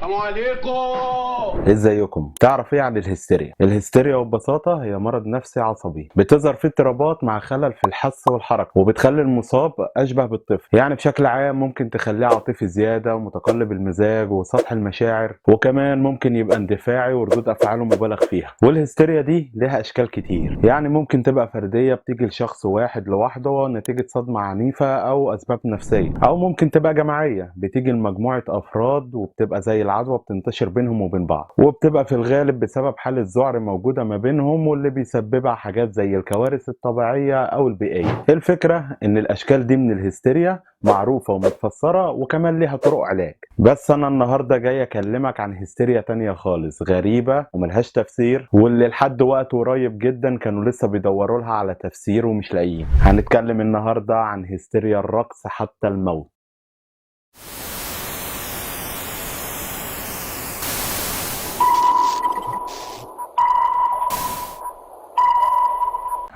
السلام عليكم. ازيكم؟ تعرف ايه عن الهستيريا؟ الهستيريا ببساطة هي مرض نفسي عصبي بتظهر فيه اضطرابات مع خلل في الحس والحركة، وبتخلي المصاب اشبه بالطفل. يعني بشكل عام ممكن تخليه عاطفي زيادة ومتقلب المزاج وسطح المشاعر، وكمان ممكن يبقى اندفاعي وردود افعاله مبالغ فيها. والهستيريا دي لها اشكال كتير، يعني ممكن تبقى فردية بتيجي لشخص واحد لوحده نتيجة صدمة عنيفة او اسباب نفسية، او ممكن تبقى جماعية بتيجي لمجموعة افراد وبتبقى زي العدوى بتنتشر بينهم وبين بعض، وبتبقى في الغالب بسبب حالة ذعر موجودة ما بينهم واللي بيسببها حاجات زي الكوارث الطبيعية أو البيئية. الفكرة إن الأشكال دي من الهستيريا معروفة ومتفسرة وكمان ليها طرق علاج، بس أنا النهاردة جاي أكلمك عن هستيريا تانية خالص غريبة وملهاش تفسير، واللي لحد وقت قريب جدا كانوا لسه بيدوروا لها على تفسير ومش لاقيين. هنتكلم النهاردة عن هستيريا الرقص حتى الموت.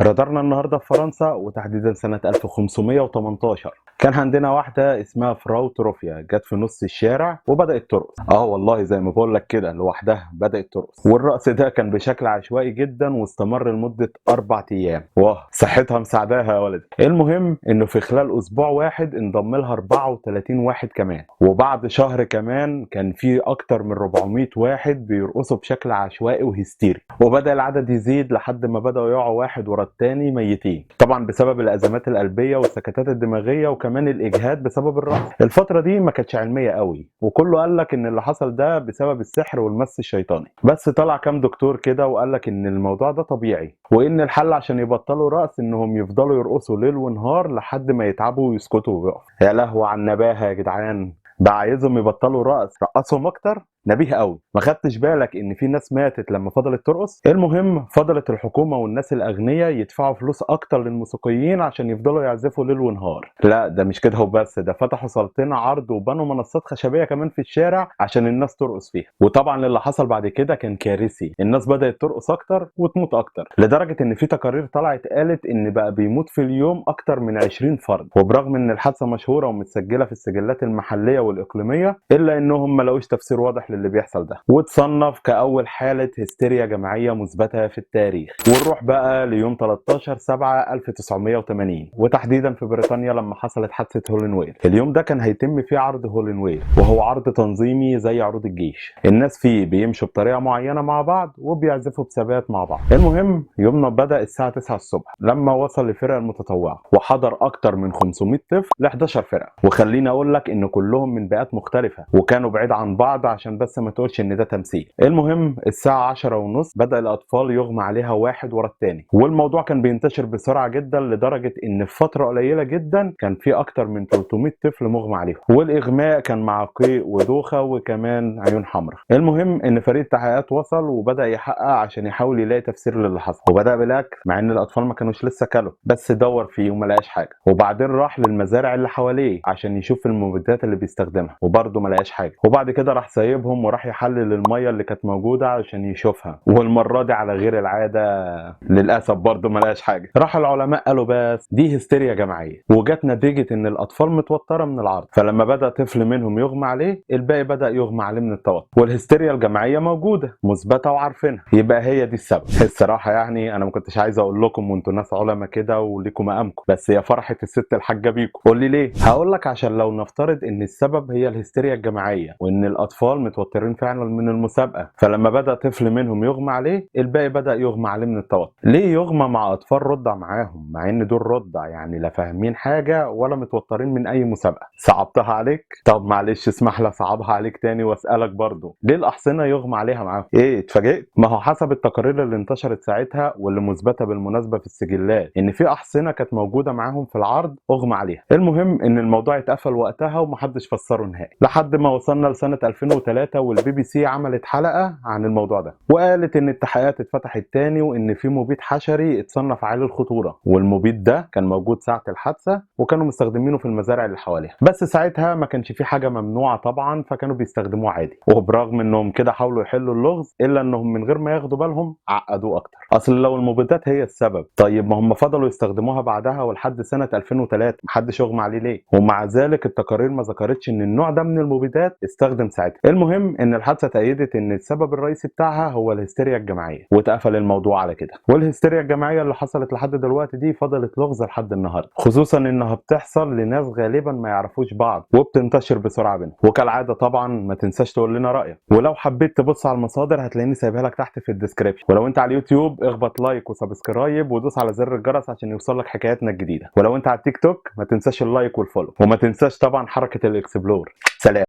رادارنا النهارده في فرنسا وتحديدا سنة 1518. كان عندنا واحدة اسمها فراو تروفيا جت في نص الشارع وبدأت ترقص. والله زي ما بقول لك كده لوحدها بدأت ترقص، والرقص ده كان بشكل عشوائي جدا واستمر لمدة 4 أيام. واه صحتها مساعداها يا ولد. المهم إنه في خلال أسبوع واحد انضم لها 34 واحد كمان، وبعد شهر كمان كان في أكتر من 400 واحد بيرقصوا بشكل عشوائي وهستيري، وبدأ العدد يزيد لحد ما بدأوا يقعوا واحد ورا التاني ميتين، طبعا بسبب الازمات القلبيه والسكتات الدماغيه وكمان الاجهاد بسبب الرقص. الفتره دي ما كانتش علميه قوي، وكله قال لك ان اللي حصل ده بسبب السحر والمس الشيطاني، بس طلع كام دكتور كده وقال لك ان الموضوع ده طبيعي، وان الحل عشان يبطلوا رقص انهم يفضلوا يرقصوا ليل ونهار لحد ما يتعبوا ويسكتوا ويقفوا. يا لهوي على النباهه يا جدعان، بقى عايزهم يبطلوا رقص رقصهم اكتر. نبيه قوي. ما خدتش بالك ان في ناس ماتت لما فضلت ترقص؟ المهم فضلت الحكومه والناس الاغنياء يدفعوا فلوس اكتر للموسيقيين عشان يفضلوا يعزفوا ليل ونهار. لا ده مش كده وبس، ده فتحوا صالتين عرض وبنوا منصات خشبيه كمان في الشارع عشان الناس ترقص فيها. وطبعا اللي حصل بعد كده كان كارثي، الناس بدات ترقص اكتر وتموت اكتر، لدرجه ان في تقارير طلعت قالت ان بقى بيموت في اليوم اكتر من 20 فرد. وبرغم ان الحادثه مشهوره ومتسجله في السجلات المحليه والاقليميه، الا انهم ما لقوش تفسير واضح للي بيحصل ده، وتصنف كأول حالة هستيريا جماعية مثبتة في التاريخ. ونروح بقى ليوم 13/7/1980 وتحديدا في بريطانيا لما حصلت حادثة هولنويل. اليوم ده كان هيتم فيه عرض هولنويل، وهو عرض تنظيمي زي عروض الجيش، الناس فيه بيمشوا بطريقة معينة مع بعض وبيعزفوا بثبات مع بعض. المهم يومنا بدأ الساعة 9 الصبح لما وصل لفرق المتطوعة، وحضر أكتر من 500 طفل ل 11 فرقة، وخليني أقول لك إن كلهم من بيئات مختلفة وكانوا بعيد عن بعض عشان بس ما تقولش ان ده تمثيل. المهم الساعة 10:30 بدأ الأطفال يغمى عليها واحد ورا التاني، والموضوع كان بينتشر بسرعة جدا لدرجة ان في فترة قليلة جدا كان في أكتر من 300 طفل مغمى عليهم، والإغماء كان مع قيء ودوخة وكمان عيون حمراء. المهم ان فريق التحقيقات وصل وبدأ يحقق عشان يحاول يلاقي تفسير للي حصل، وبدأ بالأكل مع ان الأطفال ما كانوش لسه كلوا، بس دور فيه وما لقاش حاجة. وبعدين راح للمزارع اللي حواليه عشان يشوف المبيدات اللي بيستخدمها وبرضه ما لقاش حاجة. وبعد كده راح سايبهم وراح يحلل الميه اللي كانت موجوده عشان يشوفها، والمره دي على غير العاده للاسف برضه ما لقاش حاجه. راح العلماء قالوا بس دي هستيريا جماعيه، وجت نتيجه ان الاطفال متوتره من العرض، فلما بدا طفل منهم يغمى عليه الباقي بدا يغمى عليه من التوتر. والهستيريا الجماعيه موجوده مثبته وعارفينها، يبقى هي دي السبب. الصراحه يعني انا ما كنتش عايز اقول لكم وانتوا ناس علماء كده وليكم مقامكم، بس يا فرحه الست الحاجه بيكم. قول لي ليه؟ هقول لك عشان لو نفترض ان السبب هي الهستيريا الجماعيه وان الاطفال متوترين فعلا من المسابقه، فلما بدا طفل منهم يغمى عليه الباقي بدا يغمى عليه من التوتر. ليه يغمى مع اطفال رضع معاهم مع ان دول رضع يعني لا فاهمين حاجه ولا متوترين من اي مسابقه؟ صعبتها عليك؟ طب معلش اسمح لي اصعبها عليك تاني واسالك برضو، ليه الاحصنه يغمى عليها معاهم؟ ايه اتفاجئت؟ ما هو حسب التقارير اللي انتشرت ساعتها واللي مثبته بالمناسبه في السجلات ان في احصنه كانت موجوده معاهم في العرض اغمى عليها. المهم ان الموضوع اتقفل وقتها ومحدش فسره نهائي لحد ما وصلنا لسنه 2003 والبي بي سي عملت حلقه عن الموضوع ده، وقالت ان التحقيقات اتفتحت تاني وان في مبيد حشري اتصنف عالي الخطوره، والمبيد ده كان موجود ساعه الحادثه وكانوا مستخدمينه في المزارع اللي حواليها، بس ساعتها ما كانش في حاجه ممنوعه طبعا فكانوا بيستخدموه عادي. وبرغم انهم كده حاولوا يحلوا اللغز الا انهم من غير ما ياخدوا بالهم عقدوه اكتر. اصل لو المبيدات هي السبب طيب ما هم فضلوا يستخدموها بعدها ولحد سنه 2003 محدش اغمى عليه ليه؟ ومع ذلك التقارير ما ذكرتش ان النوع ده من المبيدات استخدم ساعتها. المهم المهم ان الحادثه تأيدت ان السبب الرئيسي بتاعها هو الهستيريا الجماعيه، واتقفل الموضوع على كده. والهستيريا الجماعيه اللي حصلت لحد دلوقتي دي فضلت لغز لحد النهارده، خصوصا انها بتحصل لناس غالبا ما يعرفوش بعض وبتنتشر بسرعه بينهم. وكالعاده طبعا ما تنساش تقول لنا رايك، ولو حبيت تبص على المصادر هتلاقيني سايبها لك تحت في الديسكريبشن. ولو انت على اليوتيوب اخبط لايك وسبسكرايب ودوس على زر الجرس عشان يوصلك حكاياتنا الجديده. ولو انت على التيك توك ما تنساش اللايك والفولو، وما تنساش طبعا حركه الاكسبلور. سلام.